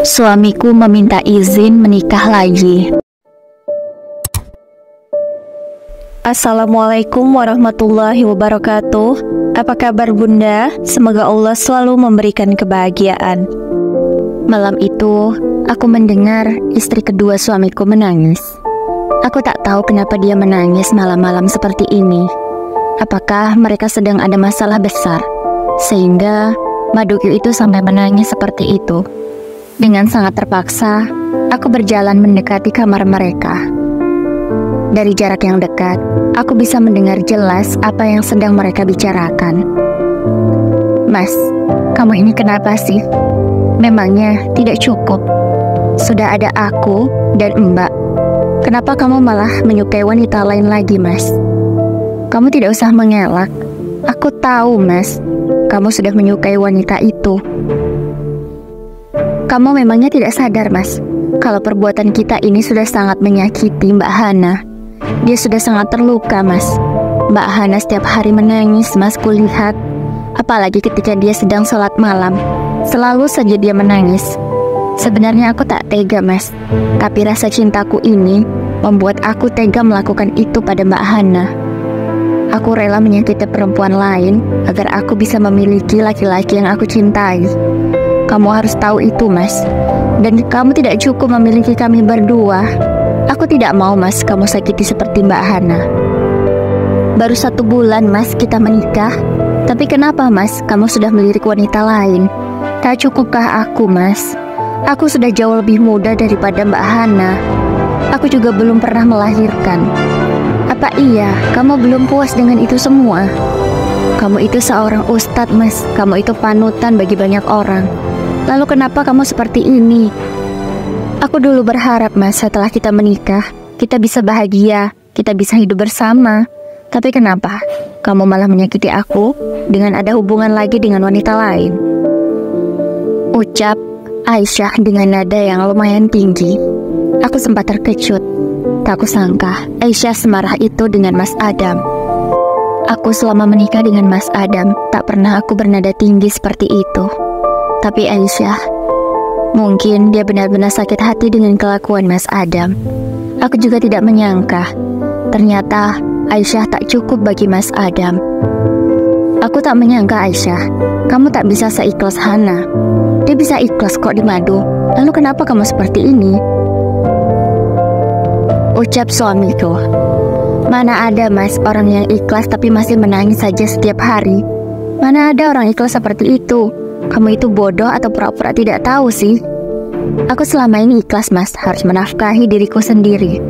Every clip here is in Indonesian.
Suamiku meminta izin menikah lagi. Assalamualaikum warahmatullahi wabarakatuh. Apa kabar Bunda? Semoga Allah selalu memberikan kebahagiaan. Malam itu, aku mendengar istri kedua suamiku menangis. Aku tak tahu kenapa dia menangis malam-malam seperti ini. Apakah mereka sedang ada masalah besar, sehingga Maduku itu sampai menangis seperti itu. Dengan sangat terpaksa, aku berjalan mendekati kamar mereka. Dari jarak yang dekat, aku bisa mendengar jelas apa yang sedang mereka bicarakan. Mas, kamu ini kenapa sih? Memangnya tidak cukup? Sudah ada aku dan Mbak. Kenapa kamu malah menyukai wanita lain lagi, Mas? Kamu tidak usah mengelak. Aku tahu, Mas, kamu sudah menyukai wanita itu. Kamu memangnya tidak sadar, Mas, kalau perbuatan kita ini sudah sangat menyakiti Mbak Hana. Dia sudah sangat terluka, Mas. Mbak Hana setiap hari menangis, Mas, kulihat. Apalagi ketika dia sedang sholat malam, selalu saja dia menangis. Sebenarnya aku tak tega, Mas. Tapi rasa cintaku ini membuat aku tega melakukan itu pada Mbak Hana. Aku rela menyakiti perempuan lain agar aku bisa memiliki laki-laki yang aku cintai. Kamu harus tahu itu, Mas. Dan kamu tidak cukup memiliki kami berdua. Aku tidak mau, Mas, kamu sakiti seperti Mbak Hana. Baru 1 bulan, Mas, kita menikah. Tapi kenapa, Mas, kamu sudah melirik wanita lain? Tak cukupkah aku, Mas? Aku sudah jauh lebih muda daripada Mbak Hana. Aku juga belum pernah melahirkan. Apa iya, kamu belum puas dengan itu semua? Kamu itu seorang ustadz, Mas. Kamu itu panutan bagi banyak orang. Lalu kenapa kamu seperti ini? Aku dulu berharap, Mas, setelah kita menikah, kita bisa bahagia, kita bisa hidup bersama. Tapi kenapa kamu malah menyakiti aku dengan ada hubungan lagi dengan wanita lain? Ucap Aisyah dengan nada yang lumayan tinggi. Aku sempat terkejut. Tak kusangka Aisyah semarah itu dengan Mas Adam. Aku selama menikah dengan Mas Adam tak pernah aku bernada tinggi seperti itu. Tapi Aisyah, mungkin dia benar-benar sakit hati dengan kelakuan Mas Adam. Aku juga tidak menyangka ternyata Aisyah tak cukup bagi Mas Adam. Aku tak menyangka, Aisyah, kamu tak bisa seikhlas Hana. Dia bisa ikhlas kok di Madu. Lalu kenapa kamu seperti ini? Ucap suamiku. Mana ada, Mas, orang yang ikhlas tapi masih menangis saja setiap hari? Mana ada orang ikhlas seperti itu? Kamu itu bodoh atau pura-pura tidak tahu sih? Aku selama ini ikhlas, Mas, harus menafkahi diriku sendiri.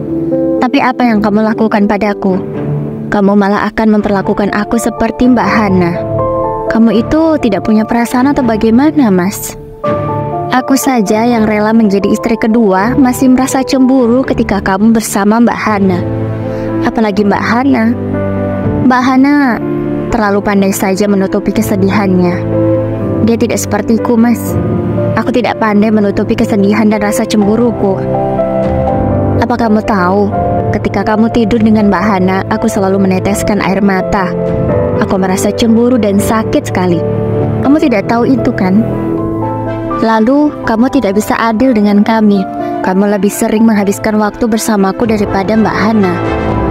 Tapi apa yang kamu lakukan padaku? Kamu malah akan memperlakukan aku seperti Mbak Hana. Kamu itu tidak punya perasaan atau bagaimana, Mas? Aku saja yang rela menjadi istri kedua masih merasa cemburu ketika kamu bersama Mbak Hana. Apalagi Mbak Hana. Mbak Hana terlalu pandai saja menutupi kesedihannya. Dia tidak sepertiku, Mas. Aku tidak pandai menutupi kesedihan dan rasa cemburuku. Apa kamu tahu, ketika kamu tidur dengan Mbak Hana, aku selalu meneteskan air mata. Aku merasa cemburu dan sakit sekali. Kamu tidak tahu itu, kan? Lalu, kamu tidak bisa adil dengan kami. Kamu lebih sering menghabiskan waktu bersamaku daripada Mbak Hana.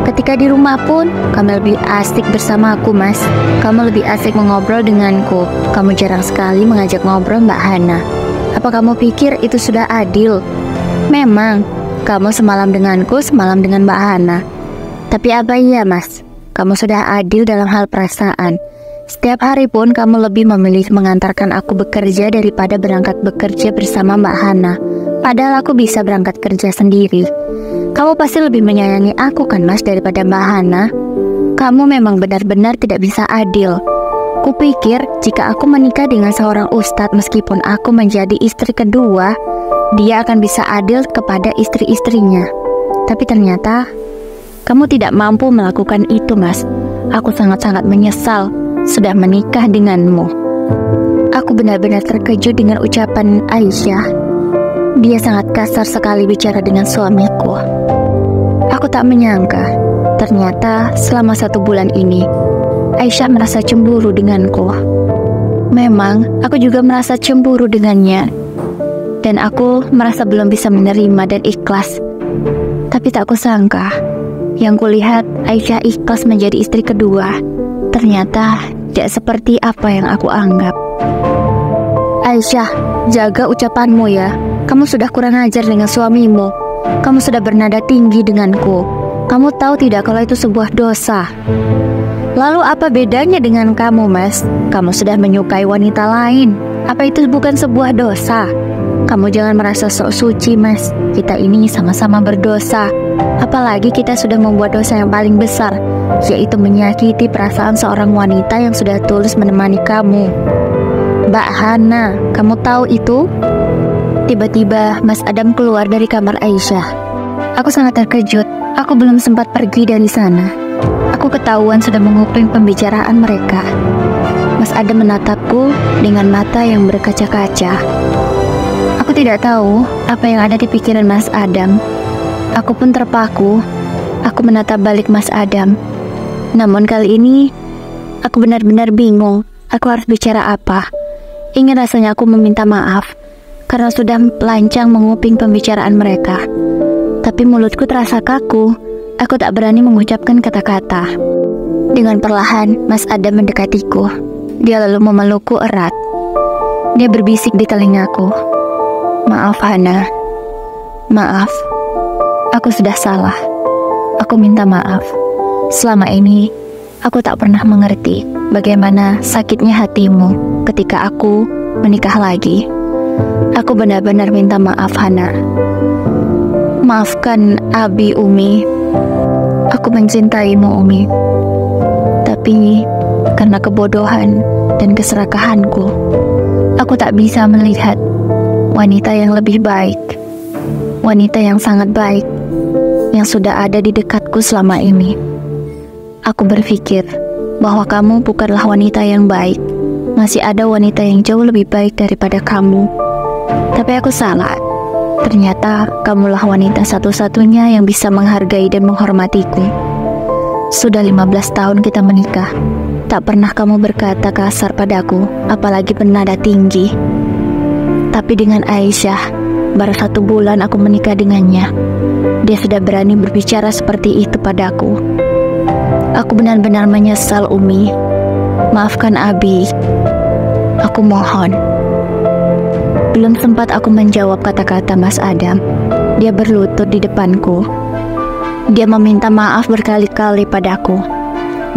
Ketika di rumah pun, kamu lebih asik bersama aku, Mas. Kamu lebih asik mengobrol denganku. Kamu jarang sekali mengajak ngobrol Mbak Hana. Apa kamu pikir itu sudah adil? Memang, kamu semalam denganku, semalam dengan Mbak Hana. Tapi apa iya, Mas? Kamu sudah adil dalam hal perasaan. Setiap hari pun kamu lebih memilih mengantarkan aku bekerja daripada berangkat bekerja bersama Mbak Hana. Padahal aku bisa berangkat kerja sendiri. Kamu pasti lebih menyayangi aku, kan, Mas, daripada Mbak Hana? Kamu memang benar-benar tidak bisa adil. Kupikir jika aku menikah dengan seorang ustadz meskipun aku menjadi istri kedua, dia akan bisa adil kepada istri-istrinya. Tapi ternyata kamu tidak mampu melakukan itu, Mas. Aku sangat-sangat menyesal sudah menikah denganmu. Aku benar-benar terkejut dengan ucapan Aisyah. Dia sangat kasar sekali bicara dengan suamiku. Aku tak menyangka, ternyata selama 1 bulan ini Aisyah merasa cemburu denganku. Memang, aku juga merasa cemburu dengannya. dan aku merasa belum bisa menerima dan ikhlas. Tapi tak kusangka, yang kulihat Aisyah ikhlas menjadi istri kedua. Ternyata tidak seperti apa yang aku anggap. Aisyah, jaga ucapanmu ya. Kamu sudah kurang ajar dengan suamimu. Kamu sudah bernada tinggi denganku. Kamu tahu tidak kalau itu sebuah dosa? Lalu apa bedanya dengan kamu, Mas? Kamu sudah menyukai wanita lain. Apa itu bukan sebuah dosa? Kamu jangan merasa sok suci, Mas. Kita ini sama-sama berdosa. Apalagi kita sudah membuat dosa yang paling besar, yaitu menyakiti perasaan seorang wanita yang sudah tulus menemani kamu. Mbak Hana, kamu tahu itu? Tiba-tiba Mas Adam keluar dari kamar Aisyah. Aku sangat terkejut. Aku belum sempat pergi dari sana. Aku ketahuan sudah menguping pembicaraan mereka. Mas Adam menatapku dengan mata yang berkaca-kaca. Aku tidak tahu apa yang ada di pikiran Mas Adam. Aku pun terpaku. Aku menatap balik Mas Adam. Namun kali ini, aku benar-benar bingung. Aku harus bicara apa. Ingin rasanya aku meminta maaf karena sudah lancang menguping pembicaraan mereka. Tapi mulutku terasa kaku. Aku tak berani mengucapkan kata-kata. Dengan perlahan, Mas Adam mendekatiku. Dia lalu memelukku erat. Dia berbisik di telingaku. Maaf Hana. Maaf. Aku sudah salah. Aku minta maaf. Selama ini, aku tak pernah mengerti bagaimana sakitnya hatimu ketika aku menikah lagi. Aku benar-benar minta maaf Hana. Maafkan Abi, Umi. Aku mencintaimu, Umi. Tapi karena kebodohan dan keserakahanku, aku tak bisa melihat wanita yang lebih baik, wanita yang sangat baik, yang sudah ada di dekatku selama ini. Aku berpikir bahwa kamu bukanlah wanita yang baik. Masih ada wanita yang jauh lebih baik daripada kamu. Tapi aku salah. Ternyata kamulah wanita satu-satunya yang bisa menghargai dan menghormatiku. Sudah 15 tahun kita menikah. Tak pernah kamu berkata kasar padaku, apalagi bernada tinggi. Tapi dengan Aisyah, baru 1 bulan aku menikah dengannya, dia sudah berani berbicara seperti itu padaku. Aku benar-benar menyesal, Umi. Maafkan Abi. Aku mohon. Belum sempat aku menjawab kata-kata Mas Adam, dia berlutut di depanku. Dia meminta maaf berkali-kali padaku.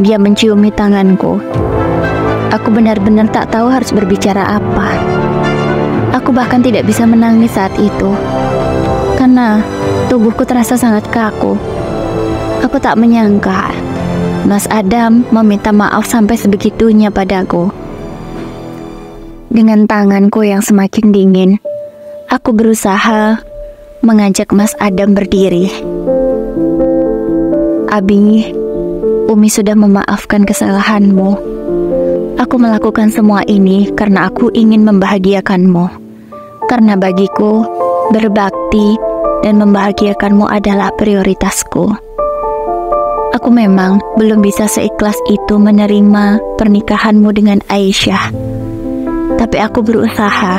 Dia menciumi tanganku. Aku benar-benar tak tahu harus berbicara apa. Aku bahkan tidak bisa menangis saat itu, karena tubuhku terasa sangat kaku. Aku tak menyangka Mas Adam meminta maaf sampai sebegitunya padaku. Dengan tanganku yang semakin dingin, aku berusaha mengajak Mas Adam berdiri. Abi, Umi sudah memaafkan kesalahanmu. Aku melakukan semua ini karena aku ingin membahagiakanmu. Karena bagiku, berbakti dan membahagiakanmu adalah prioritasku. Aku memang belum bisa seikhlas itu menerima pernikahanmu dengan Aisyah. Tapi aku berusaha.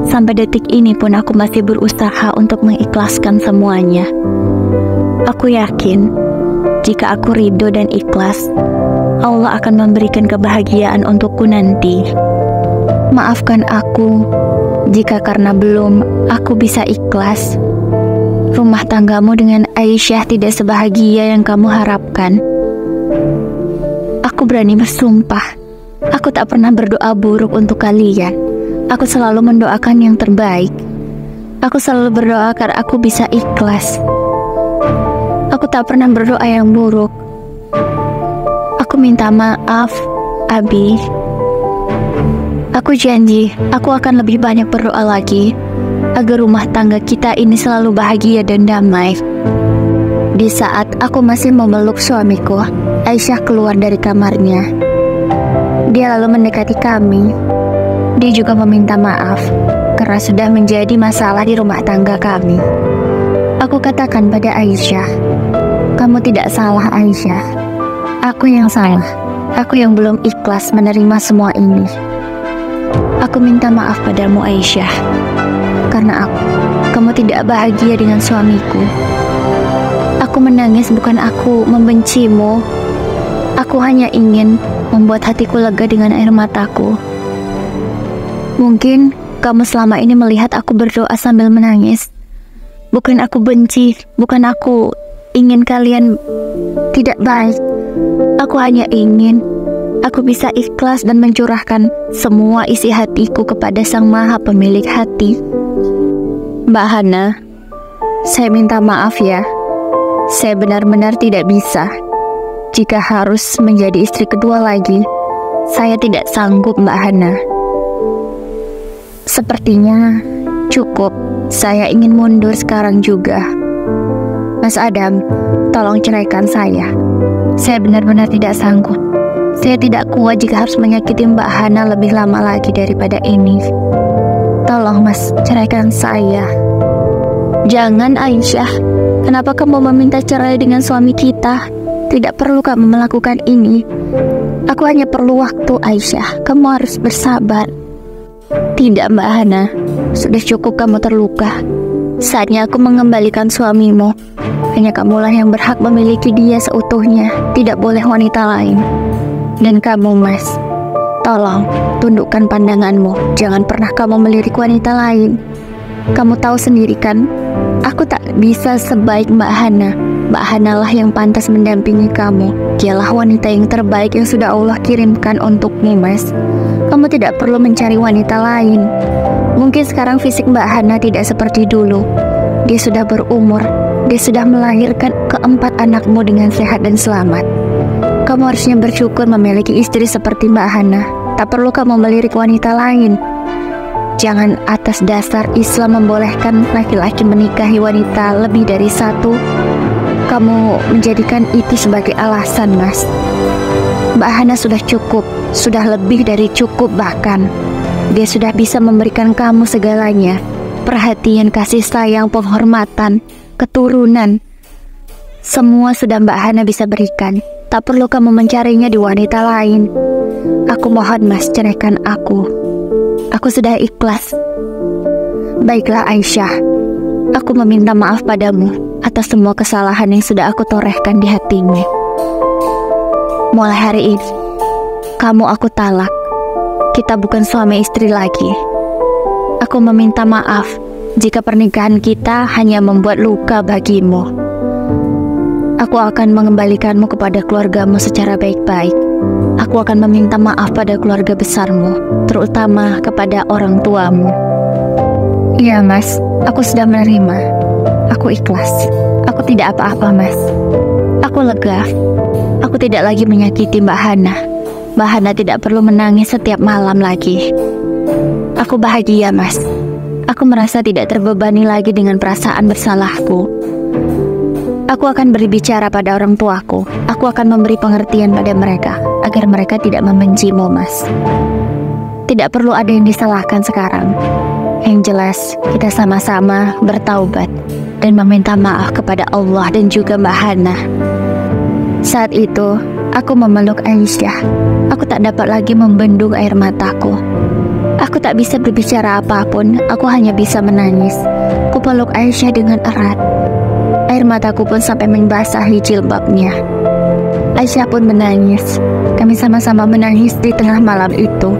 Sampai detik ini pun aku masih berusaha untuk mengikhlaskan semuanya. Aku yakin, jika aku ridho dan ikhlas, Allah akan memberikan kebahagiaan untukku nanti. Maafkan aku, jika karena belum aku bisa ikhlas, rumah tanggamu dengan Aisyah tidak sebahagia yang kamu harapkan. Aku berani bersumpah, aku tak pernah berdoa buruk untuk kalian. Aku selalu mendoakan yang terbaik. Aku selalu berdoa agar aku bisa ikhlas. Aku tak pernah berdoa yang buruk. Aku minta maaf, Abi. Aku janji, aku akan lebih banyak berdoa lagi agar rumah tangga kita ini selalu bahagia dan damai. Di saat aku masih memeluk suamiku, Aisyah keluar dari kamarnya. Dia lalu mendekati kami. Dia juga meminta maaf karena sudah menjadi masalah di rumah tangga kami. Aku katakan pada Aisyah, kamu tidak salah Aisyah. Aku yang salah. Aku yang belum ikhlas menerima semua ini. Aku minta maaf padamu Aisyah, karena kamu tidak bahagia dengan suamiku. Aku menangis bukan aku membencimu. Aku hanya ingin membuat hatiku lega dengan air mataku. Mungkin kamu selama ini melihat aku berdoa sambil menangis. Bukan aku benci, bukan aku ingin kalian tidak baik. Aku hanya ingin aku bisa ikhlas dan mencurahkan semua isi hatiku kepada Sang Maha Pemilik hati. Mbak Hana, saya minta maaf ya. Saya benar-benar tidak bisa. Jika harus menjadi istri kedua lagi, saya tidak sanggup, Mbak Hana. Sepertinya cukup. Saya ingin mundur sekarang juga. Mas Adam, tolong ceraikan saya. Saya benar-benar tidak sanggup. Saya tidak kuat jika harus menyakiti Mbak Hana lebih lama lagi daripada ini. Tolong Mas, ceraikan saya. Jangan Aisyah. Kenapa kamu meminta cerai dengan suami kita? Tidak perlu kamu melakukan ini. Aku hanya perlu waktu Aisyah. Kamu harus bersabar. Tidak Mbak Hana, sudah cukup kamu terluka. Saatnya aku mengembalikan suamimu. Hanya kamulah yang berhak memiliki dia seutuhnya. Tidak boleh wanita lain. Dan kamu Mas, tolong tundukkan pandanganmu. Jangan pernah kamu melirik wanita lain. Kamu tahu sendiri kan, aku tak bisa sebaik Mbak Hana. Mbak Hana lah yang pantas mendampingi kamu. Dialah wanita yang terbaik yang sudah Allah kirimkan untukmu Mas. Kamu tidak perlu mencari wanita lain. Mungkin sekarang fisik Mbak Hana tidak seperti dulu. Dia sudah berumur. Dia sudah melahirkan keempat anakmu dengan sehat dan selamat. Kamu harusnya bersyukur memiliki istri seperti Mbak Hana. Tak perlu kamu melirik wanita lain. Jangan atas dasar Islam membolehkan laki-laki menikahi wanita lebih dari satu, kamu menjadikan itu sebagai alasan Mas. Mbak Hana sudah cukup. Sudah lebih dari cukup bahkan. Dia sudah bisa memberikan kamu segalanya. Perhatian, kasih sayang, penghormatan, keturunan. Semua sudah Mbak Hana bisa berikan. Tak perlu kamu mencarinya di wanita lain. Aku mohon Mas, ceraikan aku. Aku sudah ikhlas. Baiklah Aisyah. Aku meminta maaf padamu atas semua kesalahan yang sudah aku torehkan di hatimu. Mulai hari ini kamu aku talak. Kita bukan suami istri lagi. Aku meminta maaf jika pernikahan kita hanya membuat luka bagimu. Aku akan mengembalikanmu kepada keluargamu secara baik-baik. Aku akan meminta maaf pada keluarga besarmu, terutama kepada orang tuamu. Iya Mas, aku sudah menerima. Aku ikhlas. Aku tidak apa-apa Mas. Aku lega. Aku tidak lagi menyakiti Mbak Hana. Mbak Hana tidak perlu menangis setiap malam lagi. Aku bahagia Mas. Aku merasa tidak terbebani lagi dengan perasaan bersalahku. Aku akan berbicara pada orang tuaku. Aku akan memberi pengertian pada mereka agar mereka tidak membencimu Mas. Tidak perlu ada yang disalahkan sekarang. Yang jelas kita sama-sama bertaubat dan meminta maaf kepada Allah dan juga Mbak Hana. Saat itu aku memeluk Aisyah. Aku tak dapat lagi membendung air mataku. Aku tak bisa berbicara apapun. Aku hanya bisa menangis. Ku peluk Aisyah dengan erat. Air mataku pun sampai membasahi jilbabnya. Aisyah pun menangis. Kami sama-sama menangis di tengah malam itu.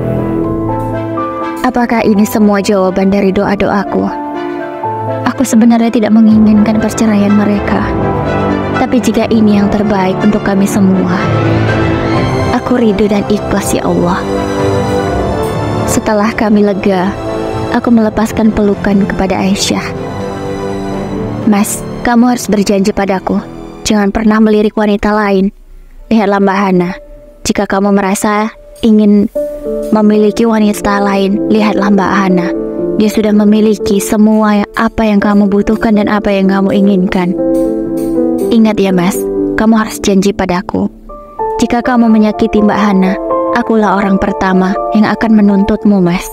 Apakah ini semua jawaban dari doa-doaku? Aku sebenarnya tidak menginginkan perceraian mereka. Tapi jika ini yang terbaik untuk kami semua, aku ridho dan ikhlas ya Allah. Setelah kami lega, aku melepaskan pelukan kepada Aisyah. Mas, kamu harus berjanji padaku. Jangan pernah melirik wanita lain. Lihatlah Mbak Hana. Jika kamu merasa ingin memiliki wanita lain, lihatlah Mbak Hana. Dia sudah memiliki semua apa yang kamu butuhkan dan apa yang kamu inginkan. Ingat ya Mas, kamu harus janji padaku. Jika kamu menyakiti Mbak Hana, akulah orang pertama yang akan menuntutmu Mas.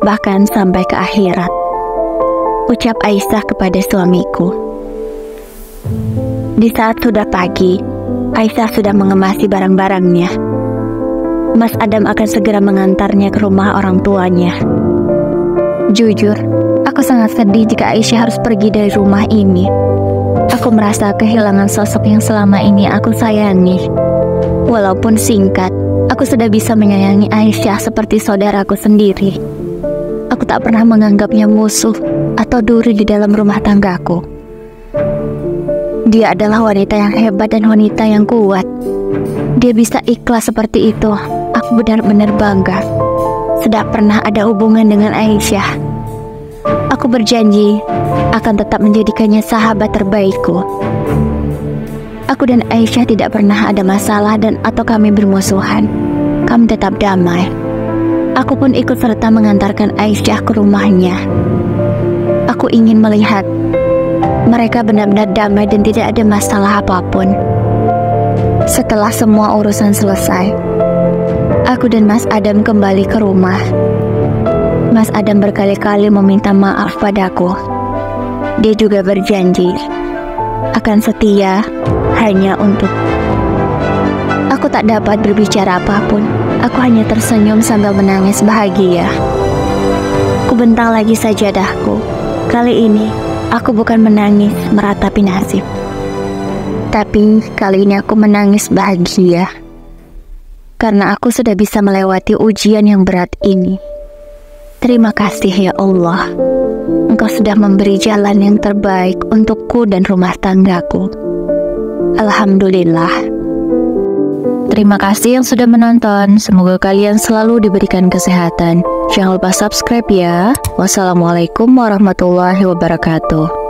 Bahkan sampai ke akhirat. Ucap Aisyah kepada suamiku. Di saat sudah pagi, Aisyah sudah mengemasi barang-barangnya. Mas Adam akan segera mengantarnya ke rumah orang tuanya. Jujur, aku Aku sangat sedih jika Aisyah harus pergi dari rumah ini. Aku merasa kehilangan sosok yang selama ini aku sayangi. Walaupun singkat, aku sudah bisa menyayangi Aisyah seperti saudaraku sendiri. Aku tak pernah menganggapnya musuh atau duri di dalam rumah tanggaku. Dia adalah wanita yang hebat dan wanita yang kuat. Dia bisa ikhlas seperti itu. Aku benar-benar bangga. Sudah pernah ada hubungan dengan Aisyah. Aku berjanji akan tetap menjadikannya sahabat terbaikku. Aku dan Aisyah tidak pernah ada masalah dan atau kami bermusuhan. Kami tetap damai. Aku pun ikut serta mengantarkan Aisyah ke rumahnya. Aku ingin melihat mereka benar-benar damai dan tidak ada masalah apapun. Setelah semua urusan selesai, aku dan Mas Adam kembali ke rumah. Mas Adam berkali-kali meminta maaf padaku. Dia juga berjanji akan setia hanya untuk. Aku tak dapat berbicara apapun. Aku hanya tersenyum sambil menangis bahagia. Ku bentang lagi sajadahku. Kali ini aku bukan menangis meratapi nasib, tapi kali ini aku menangis bahagia karena aku sudah bisa melewati ujian yang berat ini. Terima kasih ya Allah, Engkau sudah memberi jalan yang terbaik untukku dan rumah tanggaku. Alhamdulillah. Terima kasih yang sudah menonton. Semoga kalian selalu diberikan kesehatan. Jangan lupa subscribe ya. Wassalamualaikum warahmatullahi wabarakatuh.